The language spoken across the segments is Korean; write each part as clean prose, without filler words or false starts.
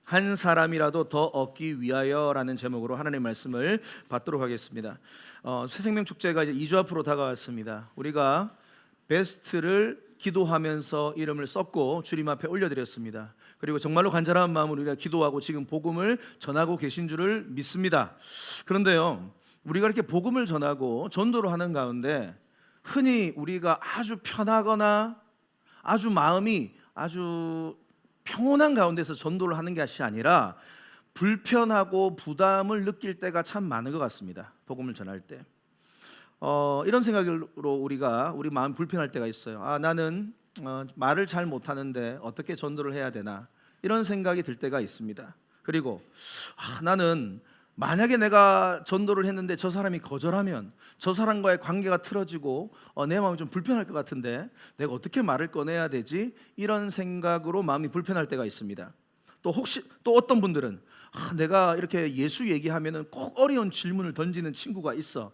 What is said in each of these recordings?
한 사람이라도 더 얻기 위하여라는 제목으로 하나님의 말씀을 받도록 하겠습니다. 새생명 축제가 이제 2주 앞으로 다가왔습니다. 우리가 베스트를 기도하면서 이름을 썼고 주님 앞에 올려드렸습니다. 그리고 정말로 간절한 마음으로 우리가 기도하고 지금 복음을 전하고 계신 줄을 믿습니다. 그런데요, 우리가 이렇게 복음을 전하고 전도를 하는 가운데 흔히 우리가 아주 편하거나 아주 마음이 아주 평온한 가운데서 전도를 하는 것이 아니라 불편하고 부담을 느낄 때가 참 많은 것 같습니다. 복음을 전할 때 이런 생각으로 우리 마음 불편할 때가 있어요. 나는 말을 잘 못하는데 어떻게 전도를 해야 되나, 이런 생각이 들 때가 있습니다. 그리고 나는 만약에 내가 전도를 했는데 저 사람이 거절하면 저 사람과의 관계가 틀어지고 내 마음이 좀 불편할 것 같은데 내가 어떻게 말을 꺼내야 되지? 이런 생각으로 마음이 불편할 때가 있습니다. 또 어떤 분들은 내가 이렇게 예수 얘기하면은 꼭 어려운 질문을 던지는 친구가 있어.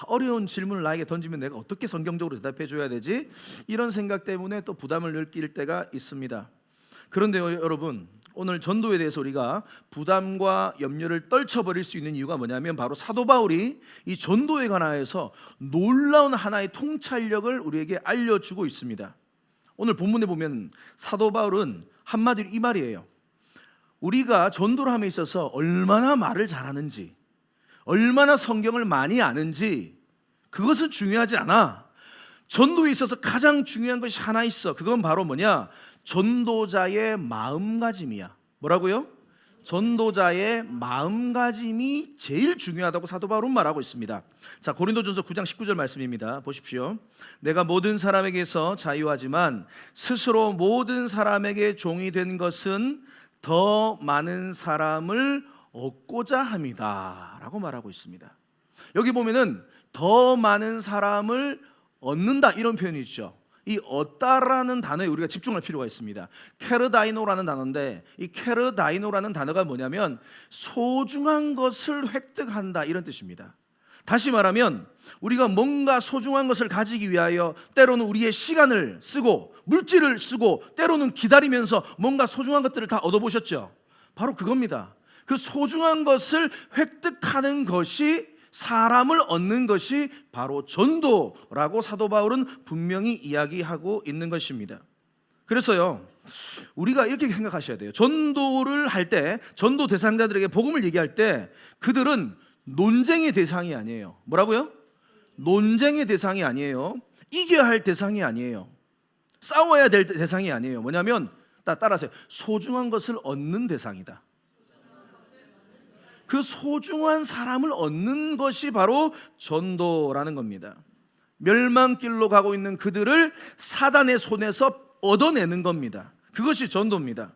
어려운 질문을 나에게 던지면 내가 어떻게 성경적으로 대답해 줘야 되지? 이런 생각 때문에 또 부담을 느낄 때가 있습니다. 그런데요, 여러분, 오늘 전도에 대해서 우리가 부담과 염려를 떨쳐버릴 수 있는 이유가 뭐냐면 바로 사도 바울이 이 전도에 관하여서 놀라운 하나의 통찰력을 우리에게 알려주고 있습니다. 오늘 본문에 보면 사도 바울은 한마디로 이 말이에요. 우리가 전도를 함에 있어서 얼마나 말을 잘하는지, 얼마나 성경을 많이 아는지 그것은 중요하지 않아. 전도에 있어서 가장 중요한 것이 하나 있어. 그건 바로 뭐냐? 전도자의 마음가짐이야. 뭐라고요? 전도자의 마음가짐이 제일 중요하다고 사도 바울은 말하고 있습니다. 자, 고린도전서 9장 19절 말씀입니다. 보십시오. 내가 모든 사람에게서 자유하지만 스스로 모든 사람에게 종이 된 것은 더 많은 사람을 얻고자 함이다 라고 말하고 있습니다. 여기 보면은 더 많은 사람을 얻는다, 이런 표현이 있죠. 이 얻다라는 단어에 우리가 집중할 필요가 있습니다. 케르다이노라는 단어인데 이 케르다이노라는 단어가 뭐냐면 소중한 것을 획득한다, 이런 뜻입니다. 다시 말하면 우리가 뭔가 소중한 것을 가지기 위하여 때로는 우리의 시간을 쓰고 물질을 쓰고 때로는 기다리면서 뭔가 소중한 것들을 다 얻어보셨죠? 바로 그겁니다. 그 소중한 것을 획득하는 것이, 사람을 얻는 것이 바로 전도라고 사도 바울은 분명히 이야기하고 있는 것입니다. 그래서요, 우리가 이렇게 생각하셔야 돼요. 전도를 할 때, 전도 대상자들에게 복음을 얘기할 때 그들은 논쟁의 대상이 아니에요. 뭐라고요? 논쟁의 대상이 아니에요. 이겨야 할 대상이 아니에요. 싸워야 될 대상이 아니에요. 뭐냐면 따라하세요. 소중한 것을 얻는 대상이다. 그 소중한 사람을 얻는 것이 바로 전도라는 겁니다. 멸망길로 가고 있는 그들을 사단의 손에서 얻어내는 겁니다. 그것이 전도입니다.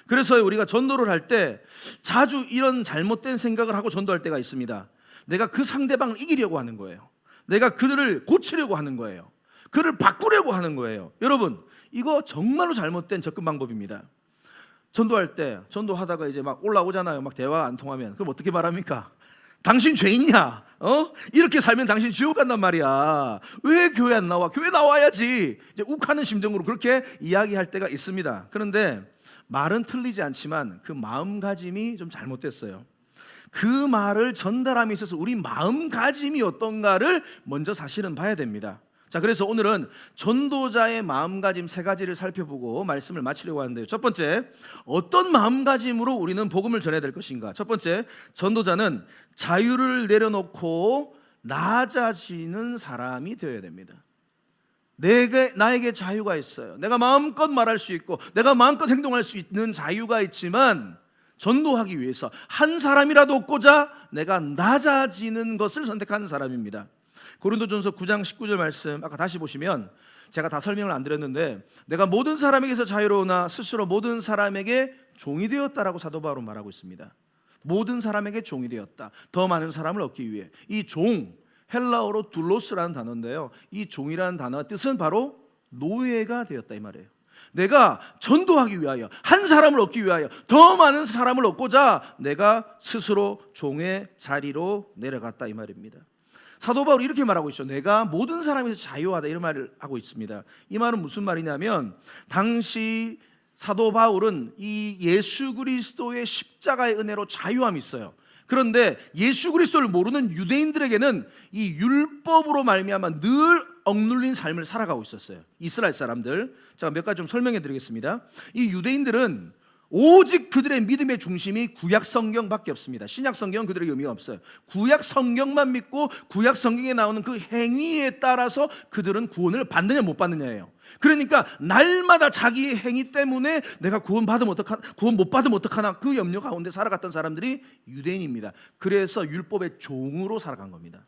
그래서 우리가 전도를 할 때 자주 이런 잘못된 생각을 하고 전도할 때가 있습니다. 내가 그 상대방을 이기려고 하는 거예요. 내가 그들을 고치려고 하는 거예요. 그를 바꾸려고 하는 거예요. 여러분, 이거 정말로 잘못된 접근 방법입니다. 전도할 때, 전도하다가 이제 막 올라오잖아요. 막 대화가 안 통하면. 그럼 어떻게 말합니까? 당신 죄인이야. 이렇게 살면 당신 지옥 간단 말이야. 왜 교회 안 나와? 교회 나와야지. 이제 욱하는 심정으로 그렇게 이야기할 때가 있습니다. 그런데 말은 틀리지 않지만 그 마음가짐이 좀 잘못됐어요. 그 말을 전달함에 있어서 우리 마음가짐이 어떤가를 먼저 사실은 봐야 됩니다. 자, 그래서 오늘은 전도자의 마음가짐 세 가지를 살펴보고 말씀을 마치려고 하는데요. 첫 번째, 어떤 마음가짐으로 우리는 복음을 전해야 될 것인가? 첫 번째, 전도자는 자유를 내려놓고 낮아지는 사람이 되어야 됩니다. 나에게 자유가 있어요. 내가 마음껏 말할 수 있고 내가 마음껏 행동할 수 있는 자유가 있지만 전도하기 위해서 한 사람이라도 얻고자 내가 낮아지는 것을 선택하는 사람입니다. 고린도전서 9장 19절 말씀 아까 다시 보시면 제가 다 설명을 안 드렸는데 내가 모든 사람에게서 자유로우나 스스로 모든 사람에게 종이 되었다라고 사도 바울은 말하고 있습니다. 모든 사람에게 종이 되었다. 더 많은 사람을 얻기 위해. 이 종, 헬라어로 둘로스라는 단어인데요, 이 종이라는 단어의 뜻은 바로 노예가 되었다, 이 말이에요. 내가 전도하기 위하여, 한 사람을 얻기 위하여, 더 많은 사람을 얻고자 내가 스스로 종의 자리로 내려갔다, 이 말입니다. 사도 바울이 이렇게 말하고 있죠. 내가 모든 사람에서 자유하다, 이런 말을 하고 있습니다. 이 말은 무슨 말이냐면 당시 사도 바울은 이 예수 그리스도의 십자가의 은혜로 자유함이 있어요. 그런데 예수 그리스도를 모르는 유대인들에게는 이 율법으로 말미암아 늘 억눌린 삶을 살아가고 있었어요. 이스라엘 사람들. 제가 몇 가지 좀 설명해 드리겠습니다. 이 유대인들은 오직 그들의 믿음의 중심이 구약 성경밖에 없습니다. 신약 성경은 그들에게 의미가 없어요. 구약 성경만 믿고 구약 성경에 나오는 그 행위에 따라서 그들은 구원을 받느냐 못 받느냐예요. 그러니까 날마다 자기의 행위 때문에 내가 구원 못 받으면 어떡하나 그 염려 가운데 살아갔던 사람들이 유대인입니다. 그래서 율법의 종으로 살아간 겁니다.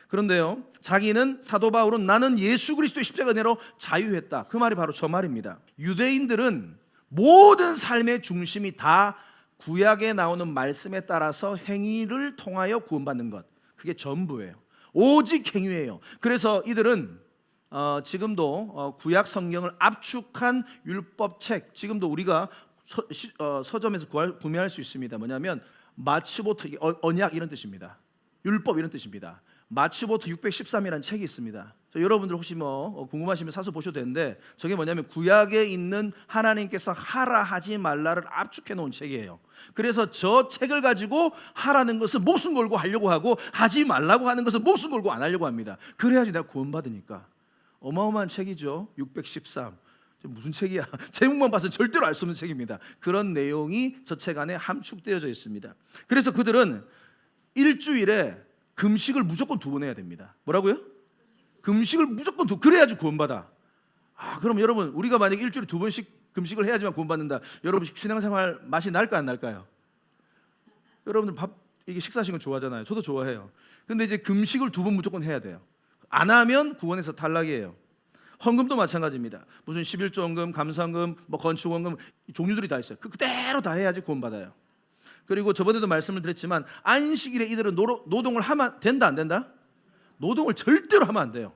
그런데요, 자기는 사도 바울은 나는 예수 그리스도의 십자가 은혜로 자유했다. 그 말이 바로 저 말입니다. 유대인들은 모든 삶의 중심이 다 구약에 나오는 말씀에 따라서 행위를 통하여 구원받는 것, 그게 전부예요. 오직 행위예요. 그래서 이들은 지금도 구약 성경을 압축한 율법책, 지금도 우리가 서점에서 구매할 수 있습니다. 뭐냐면 마츠보트, 언약 이런 뜻입니다. 율법 이런 뜻입니다. 마츠보트 613이라는 책이 있습니다. 여러분들 혹시 궁금하시면 사서 보셔도 되는데, 저게 뭐냐면 구약에 있는 하나님께서 하라 하지 말라를 압축해 놓은 책이에요. 그래서 저 책을 가지고 하라는 것을 목숨 걸고 하려고 하고, 하지 말라고 하는 것을 목숨 걸고 안 하려고 합니다. 그래야지 내가 구원받으니까. 어마어마한 책이죠. 613. 무슨 책이야? 제목만 봐서 절대로 알 수 없는 책입니다. 그런 내용이 저 책 안에 함축되어져 있습니다. 그래서 그들은 일주일에 금식을 무조건 2번 해야 됩니다. 뭐라고요? 금식을 무조건 그래야지 구원받아. 그럼 여러분, 우리가 만약에 일주일에 2번씩 금식을 해야지만 구원받는다. 여러분 신앙생활 맛이 날까 안 날까요? 여러분들 이게 식사하시는 거 좋아하잖아요. 저도 좋아해요. 근데 이제 금식을 2번 무조건 해야 돼요. 안 하면 구원에서 탈락이에요. 헌금도 마찬가지입니다. 무슨 11조 헌금, 감사헌금, 건축헌금 종류들이 다 있어요. 그대로 다 해야지 구원받아요. 그리고 저번에도 말씀을 드렸지만 안식일에 이들은 노동을 하면 된다 안 된다? 노동을 절대로 하면 안 돼요.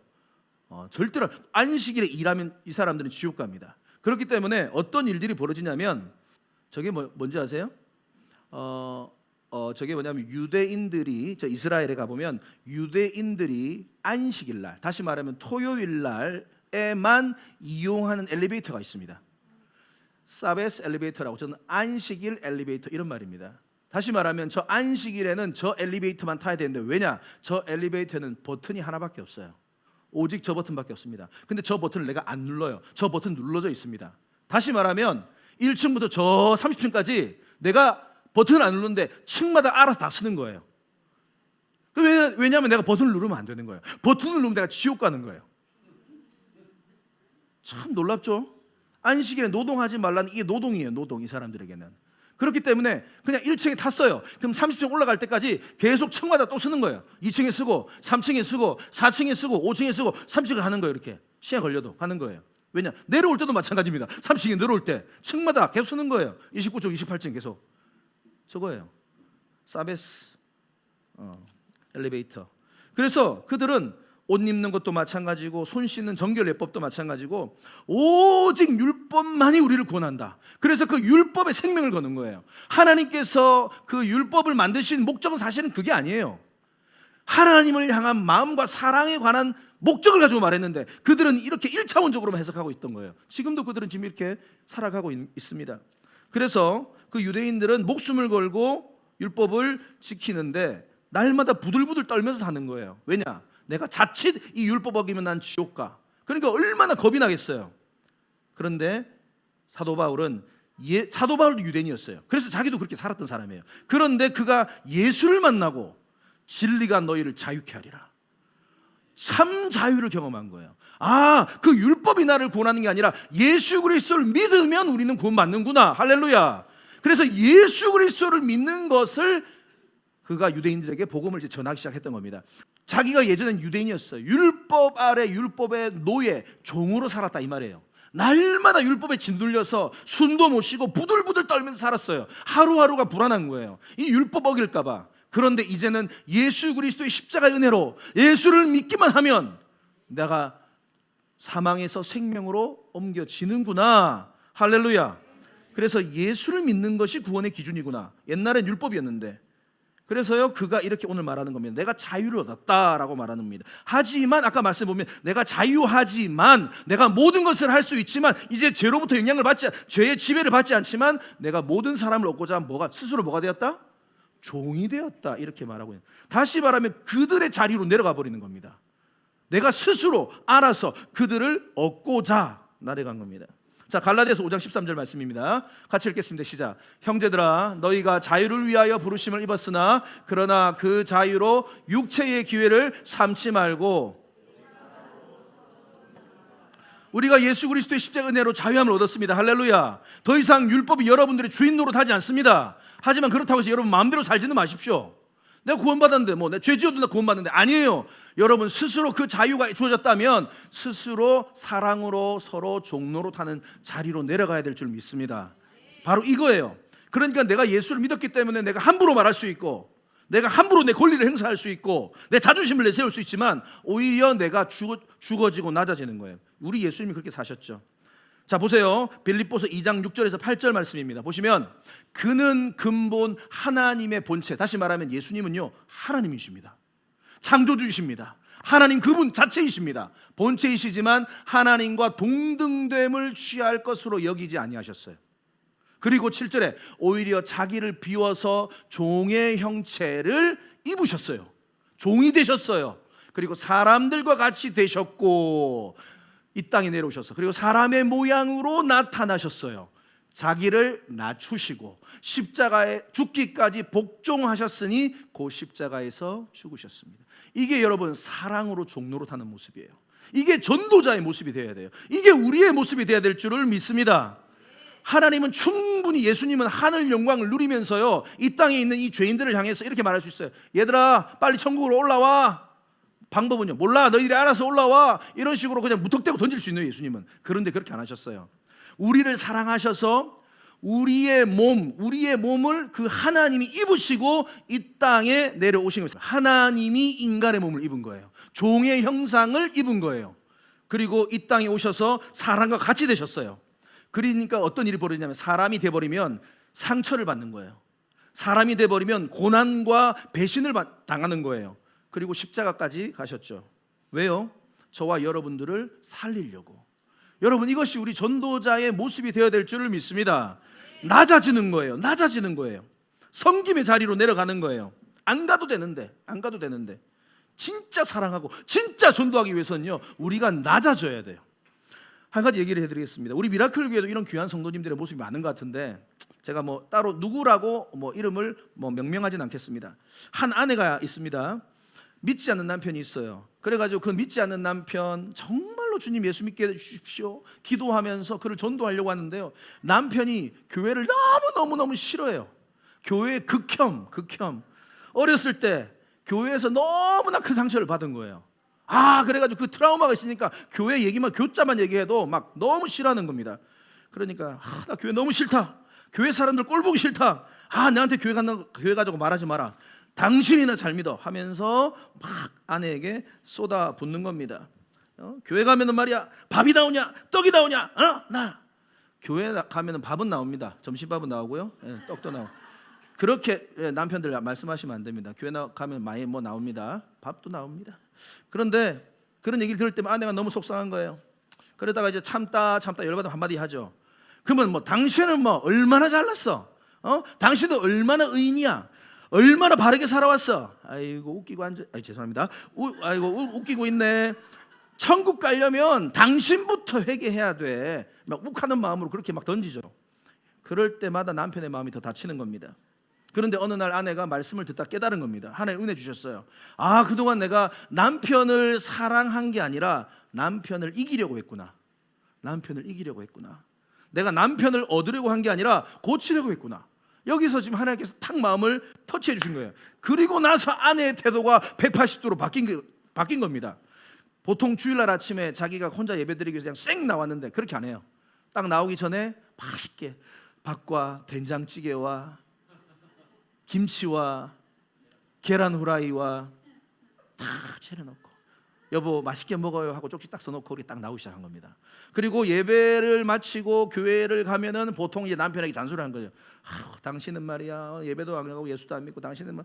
절대로. 안식일에 일하면 이 사람들은 지옥 갑니다. 그렇기 때문에 어떤 일들이 벌어지냐면, 저게 뭔지 아세요? 저게 뭐냐면 유대인들이, 저 이스라엘에 가보면 유대인들이 안식일 날, 다시 말하면 토요일 날에만 이용하는 엘리베이터가 있습니다. 사베스 엘리베이터라고, 저는 안식일 엘리베이터 이런 말입니다. 다시 말하면 저 안식일에는 저 엘리베이터만 타야 되는데, 왜냐? 저 엘리베이터는 버튼이 하나밖에 없어요. 오직 저 버튼밖에 없습니다. 근데 저 버튼을 내가 안 눌러요. 저 버튼 눌러져 있습니다. 다시 말하면 1층부터 저 30층까지 내가 버튼을 안 누르는데 층마다 알아서 다 쓰는 거예요. 왜냐하면 내가 버튼을 누르면 안 되는 거예요. 버튼을 누르면 내가 지옥 가는 거예요. 참 놀랍죠? 안식일에 노동하지 말라는, 이게 노동이에요. 노동, 이 사람들에게는. 그렇기 때문에 그냥 1층에 탔어요. 그럼 30층 올라갈 때까지 계속 층마다 또 쓰는 거예요. 2층에 쓰고 3층에 쓰고 4층에 쓰고 5층에 쓰고 3층에 가는 거예요. 이렇게 시간 걸려도 가는 거예요. 왜냐? 내려올 때도 마찬가지입니다. 3층에 내려올 때 층마다 계속 쓰는 거예요. 29층 28층 계속. 저거예요. 사베스 엘리베이터. 그래서 그들은 옷 입는 것도 마찬가지고, 손 씻는 정결 예법도 마찬가지고, 오직 율법만이 우리를 구원한다. 그래서 그 율법에 생명을 거는 거예요. 하나님께서 그 율법을 만드신 목적은 사실은 그게 아니에요. 하나님을 향한 마음과 사랑에 관한 목적을 가지고 말했는데, 그들은 이렇게 1차원적으로만 해석하고 있던 거예요. 지금도 그들은 지금 이렇게 살아가고 있습니다. 그래서 그 유대인들은 목숨을 걸고 율법을 지키는데 날마다 부들부들 떨면서 사는 거예요. 왜냐? 내가 자칫 이 율법 어기면 난 지옥 가. 그러니까 얼마나 겁이 나겠어요. 그런데 사도 바울도 유대인이었어요. 그래서 자기도 그렇게 살았던 사람이에요. 그런데 그가 예수를 만나고 진리가 너희를 자유케 하리라. 참 자유를 경험한 거예요. 그 율법이 나를 구원하는 게 아니라 예수 그리스도를 믿으면 우리는 구원받는구나. 할렐루야. 그래서 예수 그리스도를 믿는 것을 그가 유대인들에게 복음을 전하기 시작했던 겁니다. 자기가 예전엔 유대인이었어요. 율법 아래 율법의 노예, 종으로 살았다 이 말이에요. 날마다 율법에 짓눌려서 숨도 못 쉬고 부들부들 떨면서 살았어요. 하루하루가 불안한 거예요. 이 율법 어길까 봐. 그런데 이제는 예수 그리스도의 십자가의 은혜로 예수를 믿기만 하면 내가 사망에서 생명으로 옮겨지는구나. 할렐루야. 그래서 예수를 믿는 것이 구원의 기준이구나. 옛날엔 율법이었는데 그래서요 그가 이렇게 오늘 말하는 겁니다. 내가 자유를 얻었다라고 말하는 겁니다. 하지만 아까 말씀 보면 내가 자유하지만 내가 모든 것을 할 수 있지만 이제 죄로부터 영향을 받지, 죄의 지배를 받지 않지만 내가 모든 사람을 얻고자 스스로 뭐가 되었다? 종이 되었다, 이렇게 말하고 있는. 다시 말하면 그들의 자리로 내려가 버리는 겁니다. 내가 스스로 알아서 그들을 얻고자 나아간 겁니다. 자, 갈라디아서 5장 13절 말씀입니다. 같이 읽겠습니다. 시작. 형제들아, 너희가 자유를 위하여 부르심을 입었으나 그러나 그 자유로 육체의 기회를 삼지 말고, 우리가 예수 그리스도의 십자가 은혜로 자유함을 얻었습니다. 할렐루야. 더 이상 율법이 여러분들의 주인 노릇하지 않습니다. 하지만 그렇다고 해서 여러분 마음대로 살지는 마십시오. 내가 구원받았는데 내 죄 지어도 나 구원받는데, 아니에요. 여러분 스스로 그 자유가 주어졌다면 스스로 사랑으로 서로 종노릇하는 자리로 내려가야 될 줄 믿습니다. 바로 이거예요. 그러니까 내가 예수를 믿었기 때문에 내가 함부로 말할 수 있고, 내가 함부로 내 권리를 행사할 수 있고, 내 자존심을 내세울 수 있지만 오히려 내가 죽어지고 낮아지는 거예요. 우리 예수님이 그렇게 사셨죠. 자, 보세요. 빌립보서 2장 6절에서 8절 말씀입니다. 보시면 그는 근본 하나님의 본체, 다시 말하면 예수님은요 하나님이십니다. 창조주이십니다. 하나님 그분 자체이십니다. 본체이시지만 하나님과 동등됨을 취할 것으로 여기지 아니하셨어요. 그리고 7절에 오히려 자기를 비워서 종의 형체를 입으셨어요. 종이 되셨어요. 그리고 사람들과 같이 되셨고 이 땅에 내려오셔서 그리고 사람의 모양으로 나타나셨어요. 자기를 낮추시고 십자가에 죽기까지 복종하셨으니 그 십자가에서 죽으셨습니다. 이게 여러분 사랑으로 종노릇하는 모습이에요. 이게 전도자의 모습이 되어야 돼요. 이게 우리의 모습이 되어야 될 줄을 믿습니다. 하나님은 충분히, 예수님은 하늘 영광을 누리면서요 이 땅에 있는 이 죄인들을 향해서 이렇게 말할 수 있어요. 얘들아 빨리 천국으로 올라와. 방법은요 몰라, 너희들이 알아서 올라와. 이런 식으로 그냥 무턱대고 던질 수 있는 예수님은. 그런데 그렇게 안 하셨어요. 우리를 사랑하셔서 우리의 몸을 그 하나님이 입으시고 이 땅에 내려오신 것입니다. 하나님이 인간의 몸을 입은 거예요. 종의 형상을 입은 거예요. 그리고 이 땅에 오셔서 사람과 같이 되셨어요. 그러니까 어떤 일이 벌어지냐면 사람이 돼버리면 상처를 받는 거예요. 사람이 돼버리면 고난과 배신을 당하는 거예요. 그리고 십자가까지 가셨죠. 왜요? 저와 여러분들을 살리려고. 여러분 이것이 우리 전도자의 모습이 되어야 될 줄을 믿습니다. 낮아지는 거예요. 낮아지는 거예요. 섬김의 자리로 내려가는 거예요. 안 가도 되는데 진짜 사랑하고 진짜 전도하기 위해서는요 우리가 낮아져야 돼요. 한 가지 얘기를 해드리겠습니다. 우리 미라클 교회도 이런 귀한 성도님들의 모습이 많은 것 같은데 제가 따로 누구라고 이름을 명명하진 않겠습니다. 한 아내가 있습니다. 믿지 않는 남편이 있어요. 그래가지고 그 믿지 않는 남편 정말로 주님 예수 믿게 해주십시오 기도하면서 그를 전도하려고 하는데요, 남편이 교회를 너무너무 싫어해요. 교회의 극혐. 어렸을 때 교회에서 너무나 큰 상처를 받은 거예요. 그래가지고 그 트라우마가 있으니까 교회 얘기만, 교자만 얘기해도 막 너무 싫어하는 겁니다. 그러니까 나 교회 너무 싫다, 교회 사람들 꼴 보기 싫다, 나한테 교회 가자고 말하지 마라, 당신이나 잘 믿어 하면서 막 아내에게 쏟아붓는 겁니다. 교회 가면은 말이야 밥이 나오냐 떡이 나오냐, 나 교회 가면은 밥은 나옵니다. 점심밥은 나오고요, 떡도 나오고. 그렇게 남편들 말씀하시면 안 됩니다. 교회 가면 많이 나옵니다. 밥도 나옵니다. 그런데 그런 얘기를 들을 때면 아내가 너무 속상한 거예요. 그러다가 이제 참다 열받으면 한마디 하죠. 그러면 당신은 얼마나 잘났어? 당신은 얼마나 의인이야? 얼마나 바르게 살아왔어? 아이고 웃기고 앉아. 죄송합니다. 웃기고 있네. 천국 가려면 당신부터 회개해야 돼. 막 욱하는 마음으로 그렇게 막 던지죠. 그럴 때마다 남편의 마음이 더 다치는 겁니다. 그런데 어느 날 아내가 말씀을 듣다 깨달은 겁니다. 하나님 은혜 주셨어요. 그동안 내가 남편을 사랑한 게 아니라 남편을 이기려고 했구나. 내가 남편을 얻으려고 한 게 아니라 고치려고 했구나. 여기서 지금 하나님께서 탁 마음을 터치해 주신 거예요. 그리고 나서 아내의 태도가 180도로 바뀐 겁니다. 보통 주일날 아침에 자기가 혼자 예배드리기 위해서 그냥 쌩 나왔는데 그렇게 안 해요. 딱 나오기 전에 맛있게 밥과 된장찌개와 김치와 계란 후라이와 다 차려놓고 여보 맛있게 먹어요 하고 쪽지 딱 써놓고 우리 딱 나오기 시작한 겁니다. 그리고 예배를 마치고 교회를 가면은 보통 이제 남편에게 잔소리하는 거예요. 당신은 말이야 예배도 안 가고 예수도 안 믿고 당신은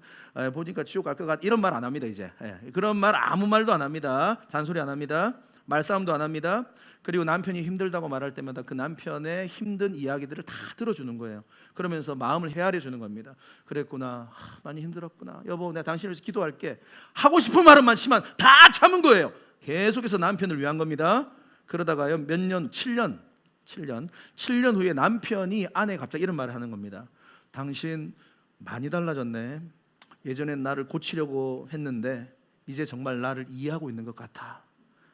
보니까 지옥 갈 것 같. 이런 말 안 합니다. 이제 그런 말 아무 말도 안 합니다. 잔소리 안 합니다. 말싸움도 안 합니다. 그리고 남편이 힘들다고 말할 때마다 그 남편의 힘든 이야기들을 다 들어주는 거예요. 그러면서 마음을 헤아려 주는 겁니다. 그랬구나, 많이 힘들었구나, 여보 내가 당신을 위해서 기도할게 하고 싶은 말은 많지만 다 참은 거예요. 계속해서 남편을 위한 겁니다. 그러다가요 몇 년, 7년 후에 남편이 아내에 갑자기 이런 말을 하는 겁니다. 당신 많이 달라졌네. 예전엔 나를 고치려고 했는데 이제 정말 나를 이해하고 있는 것 같아.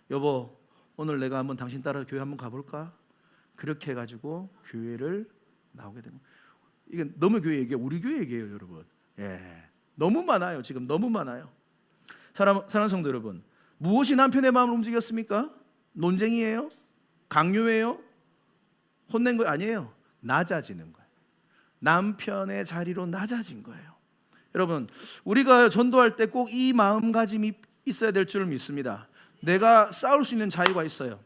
여보 오늘 내가 한번 당신 따라 교회 한번 가볼까? 그렇게 해가지고 교회를 나오게 된 거예요. 이건 너무 교회 얘기예요. 우리 교회 얘기예요, 여러분. 너무 많아요. 지금 너무 많아요. 사랑하는 성도 여러분, 무엇이 남편의 마음을 움직였습니까? 논쟁이에요? 강요예요? 혼낸 거 아니에요. 낮아지는 거예요. 남편의 자리로 낮아진 거예요. 여러분, 우리가 전도할 때 꼭 이 마음가짐이 있어야 될 줄 믿습니다. 내가 싸울 수 있는 자유가 있어요.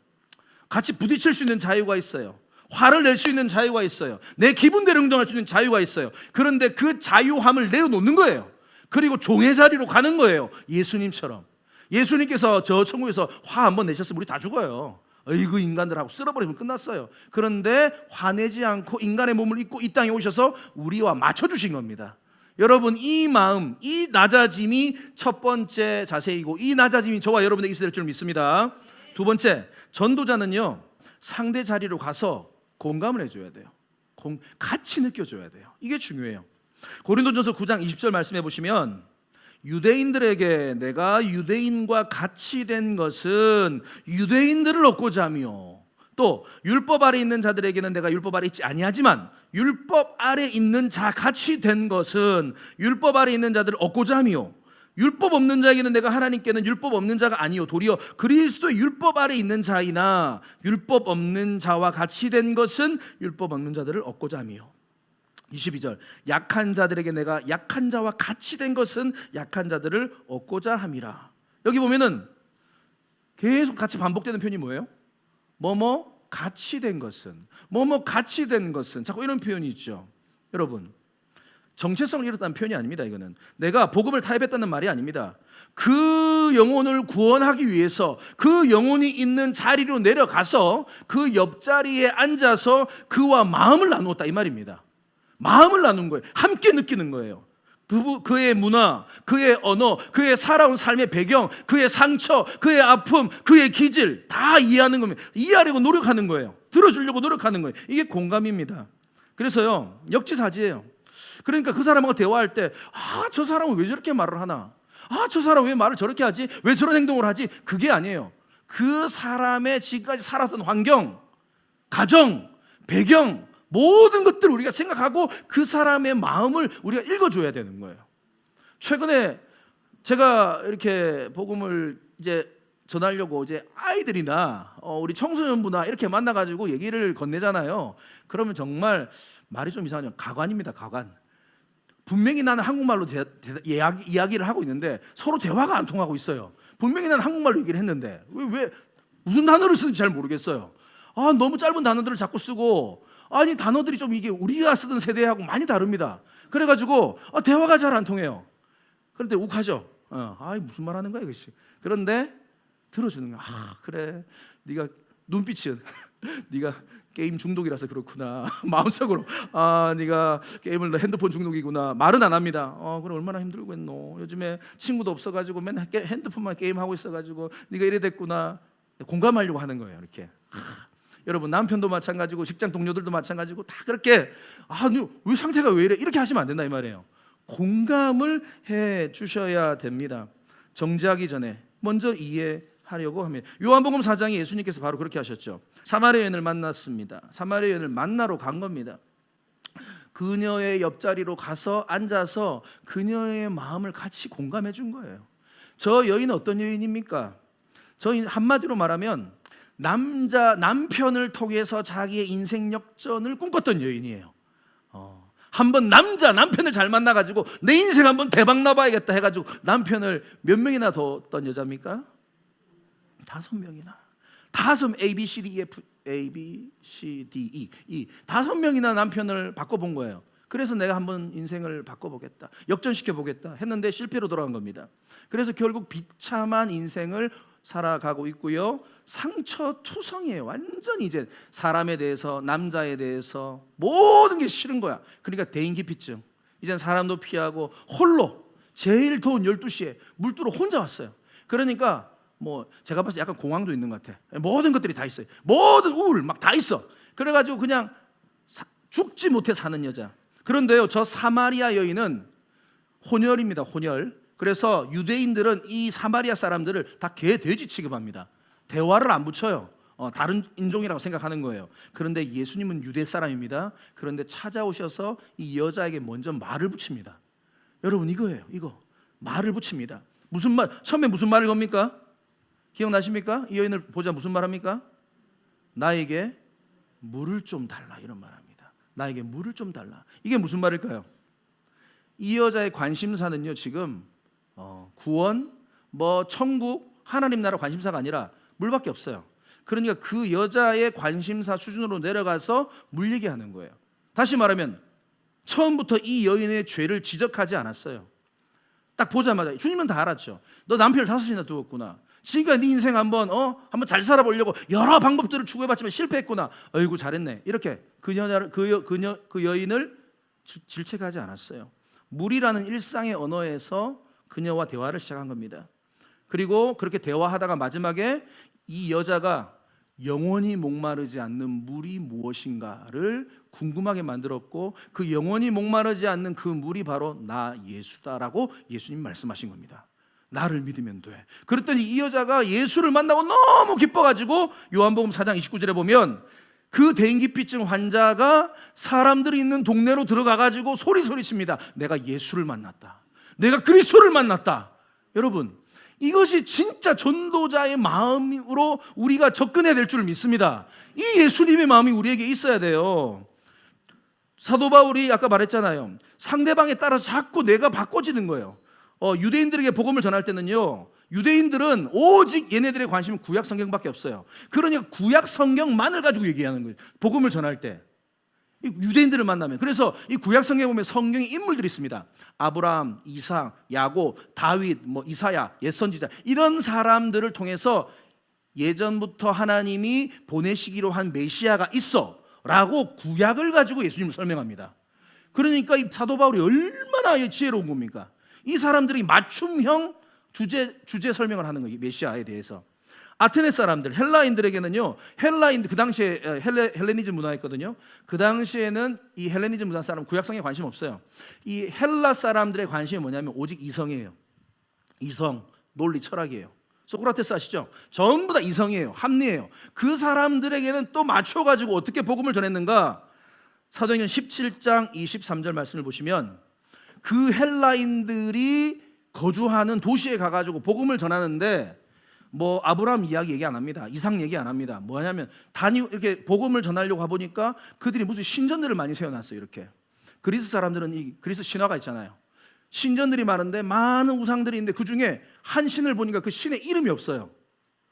같이 부딪힐 수 있는 자유가 있어요. 화를 낼 수 있는 자유가 있어요. 내 기분대로 행동할 수 있는 자유가 있어요. 그런데 그 자유함을 내려놓는 거예요. 그리고 종의 자리로 가는 거예요. 예수님처럼. 예수님께서 저 천국에서 화 한번 내셨으면 우리 다 죽어요. 어이구 인간들하고 쓸어버리면 끝났어요. 그런데 화내지 않고 인간의 몸을 입고 이 땅에 오셔서 우리와 맞춰주신 겁니다. 여러분, 이 마음, 이 낮아짐이 첫 번째 자세이고 이 낮아짐이 저와 여러분에게 있어야 될 줄 믿습니다. 두 번째, 전도자는요 상대 자리로 가서 공감을 해줘야 돼요. 같이 느껴줘야 돼요. 이게 중요해요. 고린도전서 9장 20절 말씀해 보시면, 유대인들에게 내가 유대인과 같이 된 것은 유대인들을 얻고자 하며, 또 율법 아래 있는 자들에게는 내가 율법 아래 있지 아니하지만 율법 아래 있는 자 같이 된 것은 율법 아래 있는 자들을 얻고자 하며, 율법 없는 자에게는 내가 하나님께는 율법 없는 자가 아니요 도리어 그리스도의 율법 아래 있는 자이나 율법 없는 자와 같이 된 것은 율법 없는 자들을 얻고자 하며. 22절, 약한 자들에게 내가 약한 자와 같이 된 것은 약한 자들을 얻고자 함이라. 여기 보면은 계속 같이 반복되는 표현이 뭐예요? 뭐뭐 같이 된 것은, 뭐뭐 같이 된 것은, 자꾸 이런 표현이 있죠. 여러분, 정체성을 잃었다는 표현이 아닙니다. 이거는 내가 복음을 타협했다는 말이 아닙니다. 그 영혼을 구원하기 위해서 그 영혼이 있는 자리로 내려가서 그 옆자리에 앉아서 그와 마음을 나누었다 이 말입니다. 마음을 나눈 거예요. 함께 느끼는 거예요. 그의 문화, 그의 언어, 그의 살아온 삶의 배경, 그의 상처, 그의 아픔, 그의 기질 다 이해하는 겁니다. 이해하려고 노력하는 거예요. 들어주려고 노력하는 거예요. 이게 공감입니다. 그래서요 역지사지예요. 그러니까 그 사람하고 대화할 때 저 사람은 왜 저렇게 말을 하나, 저 사람 왜 말을 저렇게 하지, 왜 저런 행동을 하지, 그게 아니에요. 그 사람의 지금까지 살았던 환경, 가정, 배경, 모든 것들을 우리가 생각하고 그 사람의 마음을 우리가 읽어줘야 되는 거예요. 최근에 제가 이렇게 복음을 이제 전하려고 이제 아이들이나 우리 청소년부나 이렇게 만나가지고 얘기를 건네잖아요. 그러면 정말 말이 좀 이상하죠. 가관입니다. 가관. 분명히 나는 한국말로 이야기를 하고 있는데 서로 대화가 안 통하고 있어요. 분명히 나는 한국말로 얘기를 했는데 왜 무슨 단어를 쓰는지 잘 모르겠어요. 너무 짧은 단어들을 자꾸 쓰고, 아니 단어들이 좀 이게 우리가 쓰던 세대하고 많이 다릅니다. 그래가지고 대화가 잘 안 통해요. 그런데 욱하죠. 무슨 말 하는 거야 이것이. 그런데 들어주는 거야. 그래, 네가 눈빛은 네가 게임 중독이라서 그렇구나. 마음속으로 네가 게임을 핸드폰 중독이구나. 말은 안 합니다. 그래 얼마나 힘들겠노. 요즘에 친구도 없어가지고 맨날 핸드폰만 게임하고 있어가지고 네가 이래 됐구나. 공감하려고 하는 거예요. 이렇게. 여러분, 남편도 마찬가지고 직장 동료들도 마찬가지고 다 그렇게 왜 상태가 왜 이래 이렇게 하시면 안 된다 이 말이에요. 공감을 해 주셔야 됩니다. 정지하기 전에 먼저 이해하려고 합니다. 요한복음 4장에 예수님께서 바로 그렇게 하셨죠. 사마리아 여인을 만났습니다. 사마리아 여인을 만나러 간 겁니다. 그녀의 옆자리로 가서 앉아서 그녀의 마음을 같이 공감해 준 거예요. 저 여인은 어떤 여인입니까? 저 한마디로 말하면 남편을 통해서 자기의 인생 역전을 꿈꿨던 여인이에요. 한번 남편을 잘 만나가지고 내 인생 한번 대박 나봐야겠다 해가지고 남편을 몇 명이나 뒀던 여자입니까? 5명이나. A, B, C, D, E, F, A, B, C, D, E 5명이나 남편을 바꿔본 거예요. 그래서 내가 한번 인생을 바꿔보겠다, 역전시켜보겠다 했는데 실패로 돌아간 겁니다. 그래서 결국 비참한 인생을 살아가고 있고요. 상처투성이에요. 완전히 이제 사람에 대해서, 남자에 대해서 모든 게 싫은 거야. 그러니까 대인기피증. 이젠 사람도 피하고 홀로 제일 더운 12시에 물두러 혼자 왔어요. 그러니까 뭐 제가 봤을 때 약간 공황도 있는 것 같아. 모든 것들이 다 있어요. 모든 우울 막 다 있어. 그래가지고 그냥 죽지 못해 사는 여자. 그런데요, 저 사마리아 여인은 혼혈입니다. 혼혈. 그래서 유대인들은 이 사마리아 사람들을 다 개, 돼지 취급합니다. 대화를 안 붙여요. 다른 인종이라고 생각하는 거예요. 그런데 예수님은 유대 사람입니다. 그런데 찾아오셔서 이 여자에게 먼저 말을 붙입니다. 여러분, 이거예요. 이거 말을 붙입니다. 무슨 말? 처음에 무슨 말을 겁니까? 기억나십니까? 이 여인을 보자 무슨 말 합니까? 나에게 물을 좀 달라, 이런 말 합니다. 나에게 물을 좀 달라. 이게 무슨 말일까요? 이 여자의 관심사는요, 지금 구원, 뭐 천국, 하나님 나라 관심사가 아니라 물밖에 없어요. 그러니까 그 여자의 관심사 수준으로 내려가서 물 얘기하는 거예요. 다시 말하면 처음부터 이 여인의 죄를 지적하지 않았어요. 딱 보자마자 주님은 다 알았죠. 너 남편을 5이나 두었구나. 지금까지 네 인생 한번 잘 살아보려고 여러 방법들을 추구해봤지만 실패했구나. 어이구 잘했네. 이렇게 그 여인을 질책하지 않았어요. 물이라는 일상의 언어에서 그녀와 대화를 시작한 겁니다. 그리고 그렇게 대화하다가 마지막에 이 여자가 영원히 목마르지 않는 물이 무엇인가를 궁금하게 만들었고, 그 영원히 목마르지 않는 그 물이 바로 나 예수다라고 예수님 말씀하신 겁니다. 나를 믿으면 돼. 그랬더니 이 여자가 예수를 만나고 너무 기뻐가지고 요한복음 4장 29절에 보면 그 대인기피증 환자가 사람들이 있는 동네로 들어가가지고 소리칩니다. 내가 예수를 만났다. 내가 그리스도를 만났다. 여러분, 이것이 진짜 전도자의 마음으로 우리가 접근해야 될 줄 믿습니다. 이 예수님의 마음이 우리에게 있어야 돼요. 사도 바울이 아까 말했잖아요. 상대방에 따라서 자꾸 내가 바꿔지는 거예요. 유대인들에게 복음을 전할 때는요, 유대인들은 오직 얘네들의 관심은 구약 성경밖에 없어요. 그러니까 구약 성경만을 가지고 얘기하는 거예요. 복음을 전할 때 유대인들을 만나면. 그래서 이 구약 성경에 보면 성경의 인물들이 있습니다. 아브라함, 이삭, 야곱, 다윗, 이사야, 옛선지자, 이런 사람들을 통해서 예전부터 하나님이 보내시기로 한 메시아가 있어 라고 구약을 가지고 예수님을 설명합니다. 그러니까 이 사도 바울이 얼마나 지혜로운 겁니까? 이 사람들이 맞춤형 주제 설명을 하는 거예요. 메시아에 대해서. 아테네 사람들, 헬라인들에게는요, 헬라인들 그 당시에 헬레니즘 문화였거든요. 그 당시에는 이 헬레니즘 문화 사람 구약성에 관심 없어요. 이 헬라 사람들의 관심이 뭐냐면 오직 이성이에요. 이성, 논리, 철학이에요. 소크라테스 아시죠? 전부 다 이성이에요. 합리예요. 그 사람들에게는 또 맞춰가지고 어떻게 복음을 전했는가? 사도행전 17장 23절 말씀을 보시면 그 헬라인들이 거주하는 도시에 가가지고 복음을 전하는데 아브라함 이야기 얘기 안 합니다. 이삭 얘기 안 합니다. 뭐냐면 이렇게 복음을 전하려고 가보니까 그들이 무슨 신전들을 많이 세워놨어요. 이렇게 그리스 사람들은 이 그리스 신화가 있잖아요. 신전들이 많은데 많은 우상들이 있는데 그 중에 한 신을 보니까 그 신의 이름이 없어요.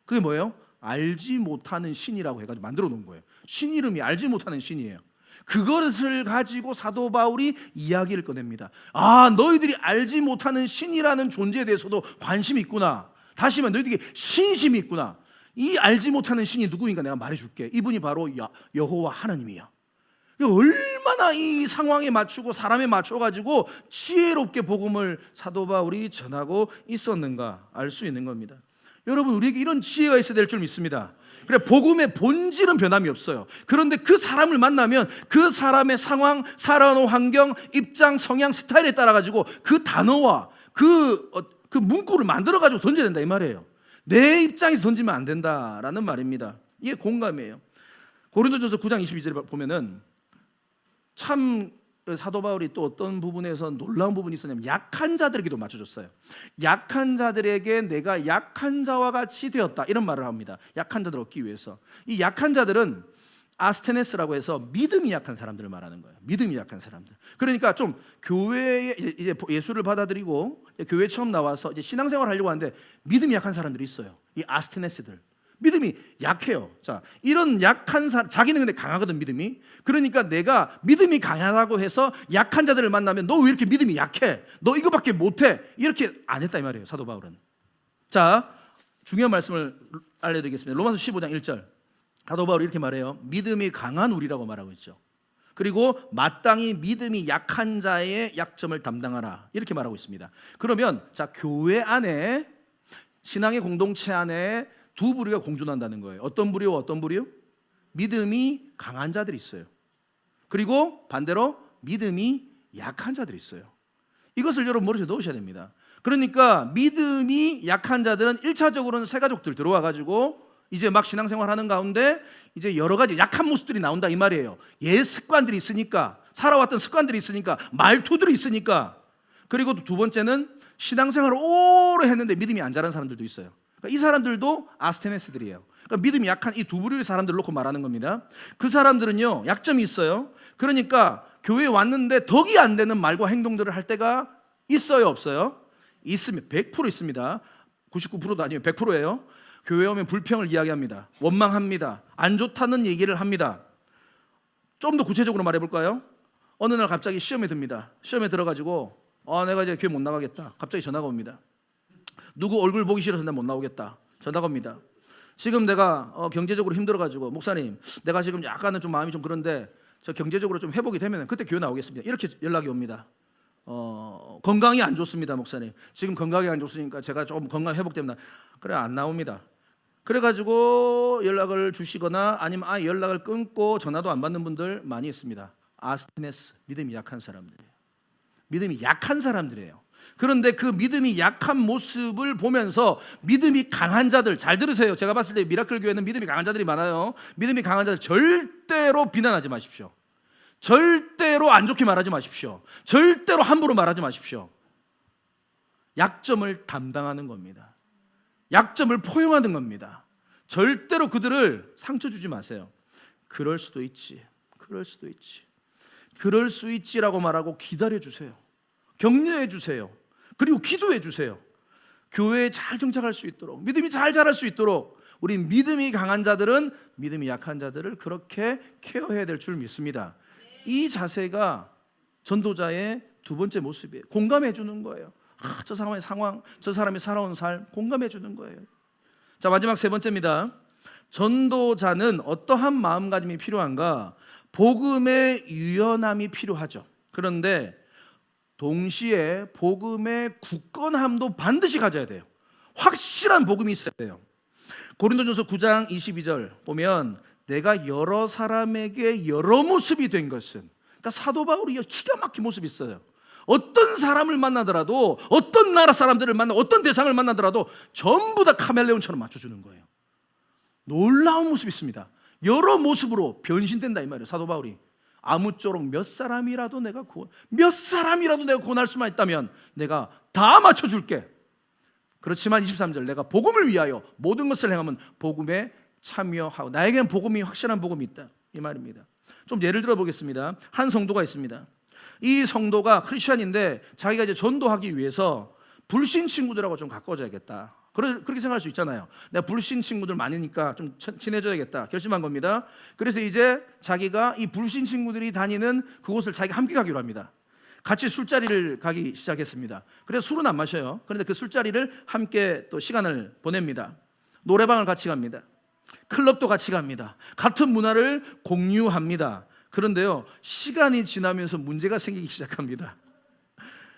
그게 뭐예요? 알지 못하는 신이라고 해가지고 만들어 놓은 거예요. 신 이름이 알지 못하는 신이에요. 그것을 가지고 사도 바울이 이야기를 꺼냅니다. 아, 너희들이 알지 못하는 신이라는 존재에 대해서도 관심이 있구나. 다시 말하면 너희들이 신심이 있구나. 이 알지 못하는 신이 누구인가 내가 말해줄게. 이분이 바로 여호와 하나님이야. 얼마나 이 상황에 맞추고 사람에 맞춰가지고 지혜롭게 복음을 사도 바울이 전하고 있었는가 알 수 있는 겁니다. 여러분, 우리에게 이런 지혜가 있어야 될 줄 믿습니다. 그래, 복음의 본질은 변함이 없어요. 그런데 그 사람을 만나면 그 사람의 상황, 살아온 환경, 입장, 성향, 스타일에 따라 가지고 그 단어와 그 문구를 만들어 가지고 던져야 된다 이 말이에요. 내 입장에서 던지면 안 된다라는 말입니다. 이게 공감이에요. 고린도전서 9장 22절에 보면은 참 사도 바울이 또 어떤 부분에서 놀라운 부분이 있었냐면 약한 자들에게도 맞춰줬어요. 약한 자들에게 내가 약한 자와 같이 되었다 이런 말을 합니다. 약한 자들 얻기 위해서. 이 약한 자들은 아스테네스라고 해서 믿음이 약한 사람들을 말하는 거예요. 믿음이 약한 사람들. 그러니까 좀 교회에 이제 예수를 받아들이고 교회 처음 나와서 이제 신앙생활 하려고 하는데 믿음이 약한 사람들이 있어요. 이 아스테네스들. 믿음이 약해요. 자, 이런 약한 사람, 자기는 근데 강하거든, 믿음이. 그러니까 내가 믿음이 강하다고 해서 약한 자들을 만나면 너 왜 이렇게 믿음이 약해? 너 이거밖에 못해? 이렇게 안 했다 이 말이에요, 사도 바울은. 자, 중요한 말씀을 알려드리겠습니다. 로마서 15장 1절. 사도 바울이 이렇게 말해요. 믿음이 강한 우리라고 말하고 있죠. 그리고 마땅히 믿음이 약한 자의 약점을 담당하라, 이렇게 말하고 있습니다. 그러면 자, 교회 안에, 신앙의 공동체 안에 두 부류가 공존한다는 거예요. 어떤 부류와 어떤 부류? 믿음이 강한 자들이 있어요. 그리고 반대로 믿음이 약한 자들이 있어요. 이것을 여러분 머릿속에 넣으셔야 됩니다. 그러니까 믿음이 약한 자들은 1차적으로는 새 가족들 들어와 가지고 이제 막 신앙생활 하는 가운데 이제 여러 가지 약한 모습들이 나온다 이 말이에요. 옛 습관들이 있으니까, 살아왔던 습관들이 있으니까, 말투들이 있으니까. 그리고 두 번째는 신앙생활을 오래 했는데 믿음이 안 자란 사람들도 있어요. 그러니까 이 사람들도 아스테네스들이에요. 그러니까 믿음이 약한 이 두 부류의 사람들을 놓고 말하는 겁니다. 그 사람들은요, 약점이 있어요. 그러니까 교회에 왔는데 덕이 안 되는 말과 행동들을 할 때가 있어요, 없어요? 있습니다. 100% 있습니다. 99%도 아니에요. 100%예요. 교회 오면 불평을 이야기합니다. 원망합니다. 안 좋다는 얘기를 합니다. 좀 더 구체적으로 말해볼까요? 어느 날 갑자기 시험에 듭니다. 시험에 들어가지고 내가 이제 교회 못 나가겠다. 갑자기 전화가 옵니다. 누구 얼굴 보기 싫어서 나 못 나오겠다. 전화가 옵니다. 지금 내가 경제적으로 힘들어가지고 목사님, 내가 지금 약간은 좀 마음이 좀 그런데 저 경제적으로 좀 회복이 되면 그때 교회 나오겠습니다. 이렇게 연락이 옵니다. 건강이 안 좋습니다, 목사님. 지금 건강이 안 좋으니까 제가 좀 건강 회복되면 그래 안 나옵니다. 그래가지고 연락을 주시거나 아니면 연락을 끊고 전화도 안 받는 분들 많이 있습니다. 아스테네스, 믿음이 약한 사람들이에요. 믿음이 약한 사람들이에요. 그런데 그 믿음이 약한 모습을 보면서 믿음이 강한 자들, 잘 들으세요. 제가 봤을 때 미라클 교회는 믿음이 강한 자들이 많아요. 믿음이 강한 자들 절대로 비난하지 마십시오. 절대로 안 좋게 말하지 마십시오. 절대로 함부로 말하지 마십시오. 약점을 담당하는 겁니다. 약점을 포용하는 겁니다. 절대로 그들을 상처 주지 마세요. 그럴 수도 있지. 그럴 수도 있지. 그럴 수 있지라고 말하고 기다려 주세요. 격려해 주세요. 그리고 기도해 주세요. 교회에 잘 정착할 수 있도록, 믿음이 잘 자랄 수 있도록 우리 믿음이 강한 자들은 믿음이 약한 자들을 그렇게 케어해야 될 줄 믿습니다. 이 자세가 전도자의 두 번째 모습이에요. 공감해 주는 거예요. 저 사람의 상황, 저 사람이 살아온 삶 공감해 주는 거예요. 자, 마지막 세 번째입니다. 전도자는 어떠한 마음가짐이 필요한가? 복음의 유연함이 필요하죠. 그런데 동시에 복음의 굳건함도 반드시 가져야 돼요. 확실한 복음이 있어야 돼요. 고린도전서 9장 22절 보면 내가 여러 사람에게 여러 모습이 된 것은, 그러니까 사도 바울이 기가 막힌 모습이 있어요. 어떤 사람을 만나더라도, 어떤 나라 사람들을 만나, 어떤 대상을 만나더라도 전부 다 카멜레온처럼 맞춰주는 거예요. 놀라운 모습이 있습니다. 여러 모습으로 변신된다 이 말이에요. 사도 바울이 아무쪼록 몇 사람이라도 내가 구원할 수만 있다면 내가 다 맞춰줄게. 그렇지만 23절 내가 복음을 위하여 모든 것을 행하면 복음에 참여하고, 나에게는 복음이 확실한 복음이 있다 이 말입니다. 좀 예를 들어 보겠습니다. 한 성도가 있습니다. 이 성도가 크리스천인데 자기가 이제 전도하기 위해서 불신 친구들하고 좀 가까워져야겠다. 그렇게 생각할 수 있잖아요. 내가 불신 친구들 많으니까 좀 친해져야겠다 결심한 겁니다. 그래서 이제 자기가 이 불신 친구들이 다니는 그곳을 자기가 함께 가기로 합니다. 같이 술자리를 가기 시작했습니다. 그래서 술은 안 마셔요. 그런데 그 술자리를 함께 또 시간을 보냅니다. 노래방을 같이 갑니다. 클럽도 같이 갑니다. 같은 문화를 공유합니다. 그런데요, 시간이 지나면서 문제가 생기기 시작합니다.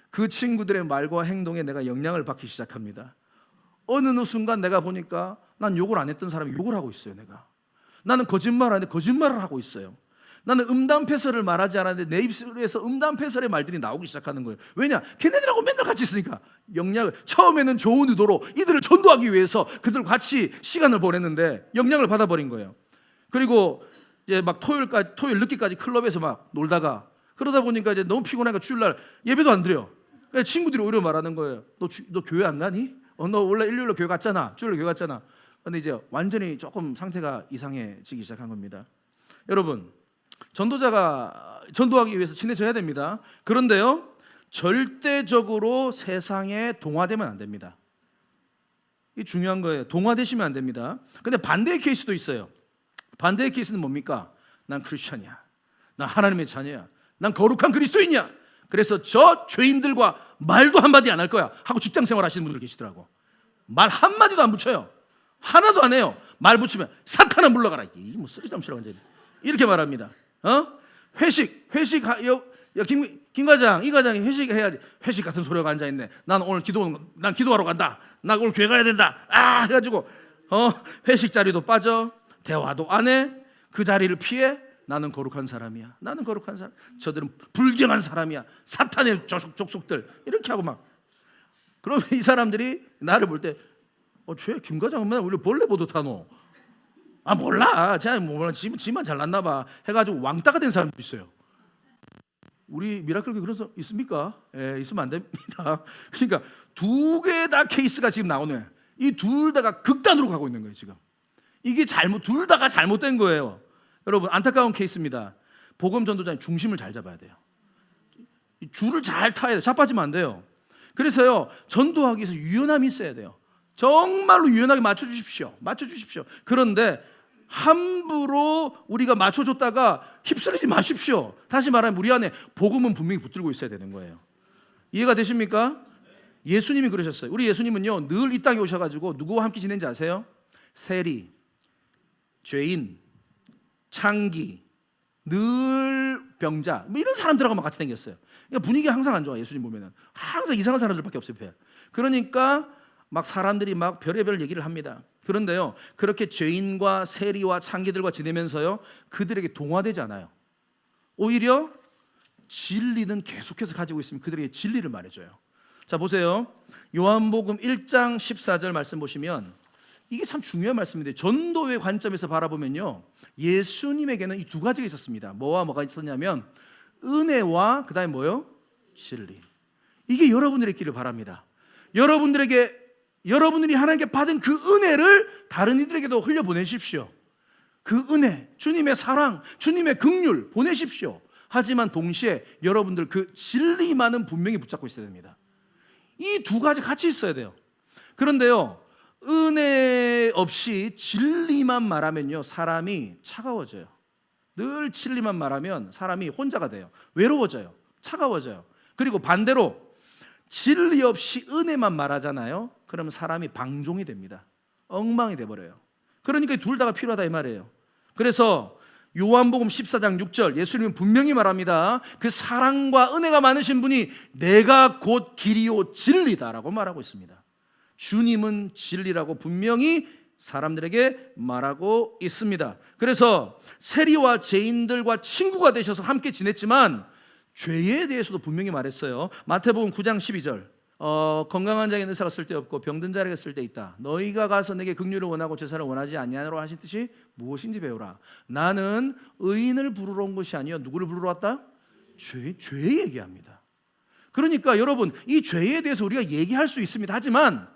그 친구들의 말과 행동에 내가 영향을 받기 시작합니다. 어느 순간 내가 보니까 난 욕을 안 했던 사람이 욕을 하고 있어요. 나는 거짓말을 하는데 거짓말을 하고 있어요. 나는 음담패설을 말하지 않았는데 내 입술에서 음담패설의 말들이 나오기 시작하는 거예요. 왜냐? 걔네들하고 맨날 같이 있으니까. 영향을, 처음에는 좋은 의도로 이들을 전도하기 위해서 그들과 같이 시간을 보냈는데 영향을 받아버린 거예요. 그리고 이제 막 토요일 늦게까지 클럽에서 막 놀다가, 그러다 보니까 이제 너무 피곤하니까 주일날 예배도 안 드려. 그러니까 친구들이 오히려 말하는 거예요. 너 교회 안 가니? 너 원래 일요일로 교회 갔잖아. 주일로 교회 갔잖아. 근데 이제 완전히 조금 상태가 이상해지기 시작한 겁니다. 여러분, 전도자가 전도하기 위해서 친해져야 됩니다. 그런데요, 절대적으로 세상에 동화되면 안 됩니다. 이 중요한 거예요. 동화되시면 안 됩니다. 근데 반대의 케이스도 있어요. 반대의 케이스는 뭡니까? 난 크리스천이야. 난 하나님의 자녀야. 난 거룩한 그리스도인이야. 그래서 저 죄인들과 말도 한마디 안 할 거야 하고 직장 생활 하시는 분들 계시더라고. 말 한마디도 안 붙여요. 하나도 안 해요. 말 붙이면 사탄아 물러가라. 이 뭐 쓰리담시라 완전히 이렇게 말합니다. 회식 김 과장, 이 과장이 회식해야지. 회식 같은 소리가 앉아 있네. 난 오늘 난 기도하러 간다. 나 오늘 교회 가야 된다. 해가지고 회식 자리도 빠져, 대화도 안 해. 그 자리를 피해. 나는 거룩한 사람이야. 나는 거룩한 사람. 저들은 불경한 사람이야. 사탄의 족속들 이렇게 하고 막. 그러면 이 사람들이 나를 볼 때, 쟤 김 과장은 맨날 우리 벌레 보듯 하노. 몰라. 쟤 몰라. 지만 잘났나 봐. 해가지고 왕따가 된 사람도 있어요. 우리 미라클교회 그런 사 있습니까? 예, 있으면 안 됩니다. 그러니까 두 개 다 케이스가 지금 나오네. 이 둘 다가 극단으로 가고 있는 거예요 지금. 이게 둘 다가 잘못된 거예요. 여러분, 안타까운 케이스입니다. 복음 전도자는 중심을 잘 잡아야 돼요. 줄을 잘 타야 돼요. 자빠지면 안 돼요. 그래서요, 전도하기 위해서 유연함이 있어야 돼요. 정말로 유연하게 맞춰주십시오. 그런데 함부로 우리가 맞춰줬다가 휩쓸리지 마십시오. 다시 말하면 우리 안에 복음은 분명히 붙들고 있어야 되는 거예요. 이해가 되십니까? 예수님이 그러셨어요. 우리 예수님은요, 늘 이 땅에 오셔가지고 누구와 함께 지낸지 아세요? 세리, 죄인, 창기, 늘 병자, 뭐 이런 사람들하고만 같이 다녔어요. 그러니까 분위기가 항상 안 좋아. 예수님 보면은 항상 이상한 사람들밖에 없어요. 그러니까 막 사람들이 막 별의별 얘기를 합니다. 그런데요, 그렇게 죄인과 세리와 창기들과 지내면서요, 그들에게 동화되지 않아요. 오히려 진리는 계속해서 가지고 있으면 그들에게 진리를 말해줘요. 자, 보세요. 요한복음 1장 14절 말씀 보시면 이게 참 중요한 말씀인데, 전도의 관점에서 바라보면요, 예수님에게는 이 두 가지가 있었습니다. 뭐와 뭐가 있었냐면 은혜와 그다음에 뭐요? 진리. 이게 여러분들의 있기를 바랍니다. 여러분들이 하나님께 받은 그 은혜를 다른 이들에게도 흘려보내십시오. 그 은혜, 주님의 사랑, 주님의 긍휼 보내십시오. 하지만 동시에 여러분들 그 진리만은 분명히 붙잡고 있어야 됩니다. 이 두 가지 같이 있어야 돼요. 그런데요, 은혜 없이 진리만 말하면요, 사람이 차가워져요. 늘 진리만 말하면 사람이 혼자가 돼요. 외로워져요. 차가워져요. 그리고 반대로 진리 없이 은혜만 말하잖아요. 그러면 사람이 방종이 됩니다. 엉망이 돼버려요. 그러니까 둘 다가 필요하다 이 말이에요. 그래서 요한복음 14장 6절 예수님은 분명히 말합니다. 그 사랑과 은혜가 많으신 분이 내가 곧 길이요 진리다라고 말하고 있습니다. 주님은 진리라고 분명히 사람들에게 말하고 있습니다. 그래서 세리와 죄인들과 친구가 되셔서 함께 지냈지만 죄에 대해서도 분명히 말했어요. 마태복음 9장 12절 건강한 자에게 의사가 쓸데없고 병든 자에게 쓸데있다. 너희가 가서 내게 긍휼을 원하고 제사를 원하지 아니하노라 하신 뜻이 무엇인지 배우라. 나는 의인을 부르러 온 것이 아니요 누구를 부르러 왔다? 죄 얘기합니다. 그러니까 여러분, 이 죄에 대해서 우리가 얘기할 수 있습니다. 하지만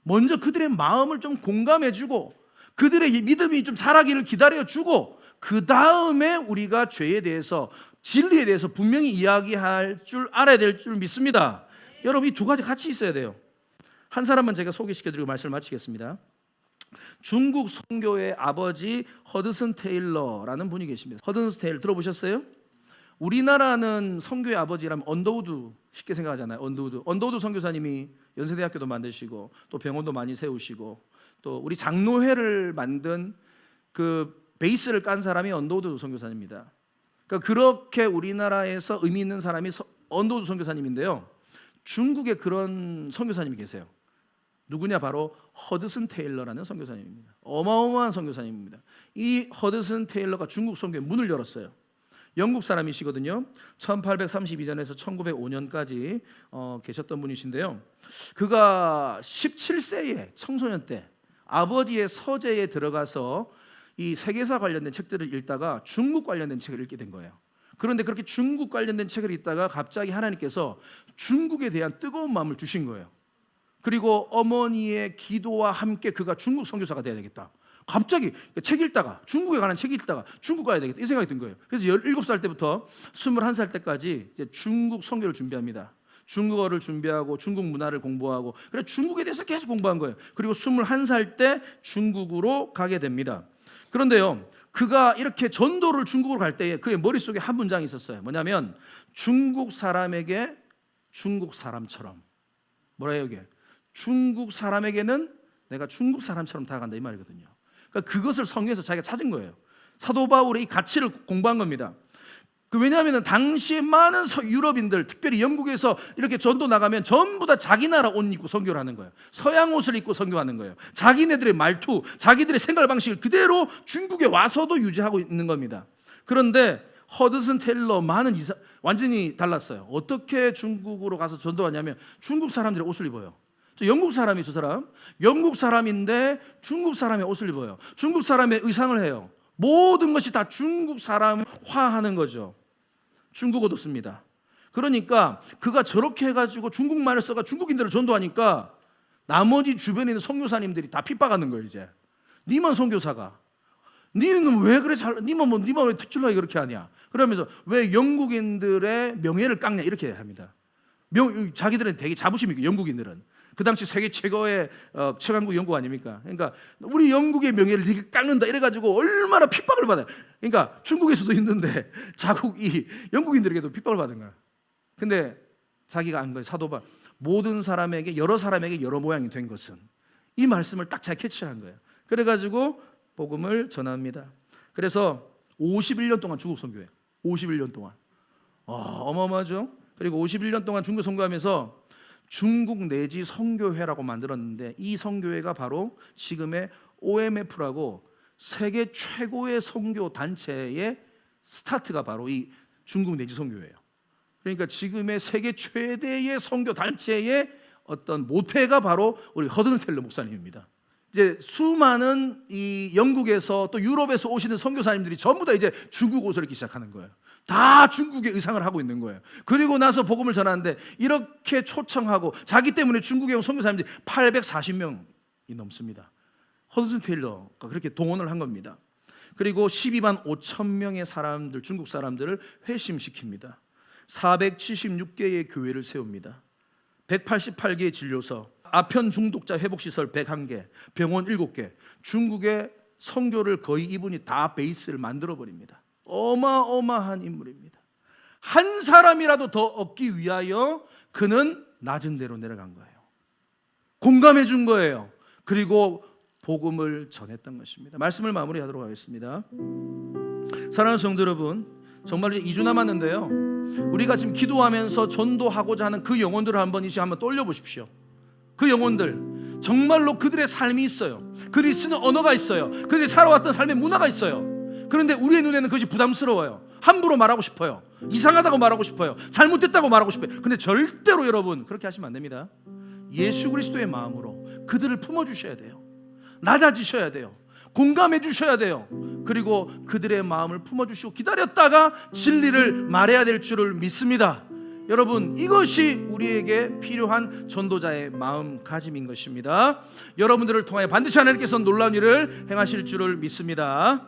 먼저 그들의 마음을 좀 공감해주고 그들의 믿음이 좀 자라기를 기다려주고 그 다음에 우리가 죄에 대해서, 진리에 대해서 분명히 이야기할 줄 알아야 될 줄 믿습니다. 여러분, 이 두 가지 같이 있어야 돼요. 한 사람만 제가 소개시켜드리고 말씀을 마치겠습니다. 중국 선교의 아버지 허드슨 테일러라는 분이 계십니다. 허드슨 테일러 들어보셨어요? 우리나라는 선교의 아버지라면 언더우드 쉽게 생각하잖아요. 언더우드 선교사님이 연세대학교도 만드시고 또 병원도 많이 세우시고 또 우리 장로회를 만든 그 베이스를 깐 사람이 언더우드 선교사님입니다. 그러니까 그렇게 우리나라에서 의미 있는 사람이 언더우드 선교사님인데요, 중국에 그런 선교사님이 계세요. 누구냐? 바로 허드슨 테일러라는 선교사님입니다. 어마어마한 선교사님입니다. 이 허드슨 테일러가 중국 선교에 문을 열었어요. 영국 사람이시거든요. 1832년에서 1905년까지 계셨던 분이신데요, 그가 17세의 청소년 때 아버지의 서재에 들어가서 이 세계사 관련된 책들을 읽다가 중국 관련된 책을 읽게 된 거예요. 그런데 그렇게 중국 관련된 책을 읽다가 갑자기 하나님께서 중국에 대한 뜨거운 마음을 주신 거예요. 그리고 어머니의 기도와 함께 그가 중국 선교사가 돼야 되겠다. 갑자기 책 읽다가 중국에 관한 책 읽다가 중국 가야 되겠다 이 생각이 든 거예요. 그래서 17살 때부터 21살 때까지 이제 중국 선교를 준비합니다. 중국어를 준비하고 중국 문화를 공부하고 그래 중국에 대해서 계속 공부한 거예요. 그리고 21살 때 중국으로 가게 됩니다. 그런데요, 그가 이렇게 전도를 중국으로 갈 때에 그의 머릿속에 한 문장이 있었어요. 뭐냐면 중국 사람에게 중국 사람처럼, 뭐라 해요 이게? 중국 사람에게는 내가 중국 사람처럼 다가간다 이 말이거든요. 그러니까 그것을 성경에서 자기가 찾은 거예요. 사도 바울의 이 가치를 공부한 겁니다. 왜냐하면 당시에 많은 유럽인들, 특별히 영국에서 이렇게 전도 나가면 전부 다 자기 나라 옷 입고 선교를 하는 거예요. 서양 옷을 입고 선교하는 거예요. 자기네들의 말투, 자기들의 생활 방식을 그대로 중국에 와서도 유지하고 있는 겁니다. 그런데 허드슨 테일러만은 완전히 달랐어요. 어떻게 중국으로 가서 전도하냐면 중국 사람들의 옷을 입어요. 영국 사람이 저 사람, 영국 사람인데 중국 사람의 옷을 입어요. 중국 사람의 의상을 해요. 모든 것이 다 중국 사람화하는 거죠. 중국어도 씁니다. 그러니까 그가 저렇게 해가지고 중국말을 써가 중국인들을 전도하니까 나머지 주변에 있는 선교사님들이 다 핍박하는 거예요. 이제 니만 선교사가, 니는 왜 그래 니만 왜 특출나게 그렇게 하냐? 그러면서 왜 영국인들의 명예를 깎냐 이렇게 합니다. 자기들은 되게 자부심이 있고 영국인들은 그 당시 세계 최고의 최강국 영국 아닙니까? 그러니까 우리 영국의 명예를 되게 깎는다 이래가지고 얼마나 핍박을 받아요. 그러니까 중국에서도 있는데 자국이 영국인들에게도 핍박을 받은 거야. 근데 자기가 한 거예요. 사도 바울 모든 사람에게 여러 사람에게 여러 모양이 된 것은 이 말씀을 딱 잘 캐치한 거예요. 그래가지고 복음을 전합니다. 그래서 51년 동안 중국 선교해요. 51년 동안 어마어마하죠. 그리고 51년 동안 중국 선교하면서 중국 내지 선교회라고 만들었는데 이 선교회가 바로 지금의 OMF라고 세계 최고의 선교 단체의 스타트가 바로 이 중국 내지 선교회예요. 그러니까 지금의 세계 최대의 선교 단체의 어떤 모태가 바로 우리 허드슨 테일러 목사님입니다. 이제 수많은 이 영국에서 또 유럽에서 오시는 선교사님들이 전부 다 이제 중국 옷을 입기 시작하는 거예요. 다 중국의 의상을 하고 있는 거예요. 그리고 나서 복음을 전하는데 이렇게 초청하고 자기 때문에 중국에 온 선교사님들이 840명이 넘습니다. 허드슨 테일러가 그렇게 동원을 한 겁니다. 그리고 12만 5천 명의 사람들, 중국 사람들을 회심시킵니다. 476개의 교회를 세웁니다. 188개의 진료소, 아편 중독자 회복시설 101개, 병원 7개, 중국의 선교를 거의 이분이 다 베이스를 만들어버립니다. 어마어마한 인물입니다. 한 사람이라도 더 얻기 위하여 그는 낮은 데로 내려간 거예요. 공감해 준 거예요. 그리고 복음을 전했던 것입니다. 말씀을 마무리하도록 하겠습니다. 사랑하는 성도 여러분, 정말 2주 남았는데요, 우리가 지금 기도하면서 전도하고자 하는 그 영혼들을 한번 이 시간 한번 떠올려 보십시오. 그 영혼들 정말로 그들의 삶이 있어요. 그들이 쓰는 언어가 있어요. 그들이 살아왔던 삶의 문화가 있어요. 그런데 우리의 눈에는 그것이 부담스러워요. 함부로 말하고 싶어요. 이상하다고 말하고 싶어요. 잘못됐다고 말하고 싶어요. 근데 절대로 여러분 그렇게 하시면 안 됩니다. 예수 그리스도의 마음으로 그들을 품어주셔야 돼요. 낮아지셔야 돼요. 공감해 주셔야 돼요. 그리고 그들의 마음을 품어주시고 기다렸다가 진리를 말해야 될 줄을 믿습니다. 여러분, 이것이 우리에게 필요한 전도자의 마음가짐인 것입니다. 여러분들을 통하여 반드시 하나님께서 놀라운 일을 행하실 줄을 믿습니다.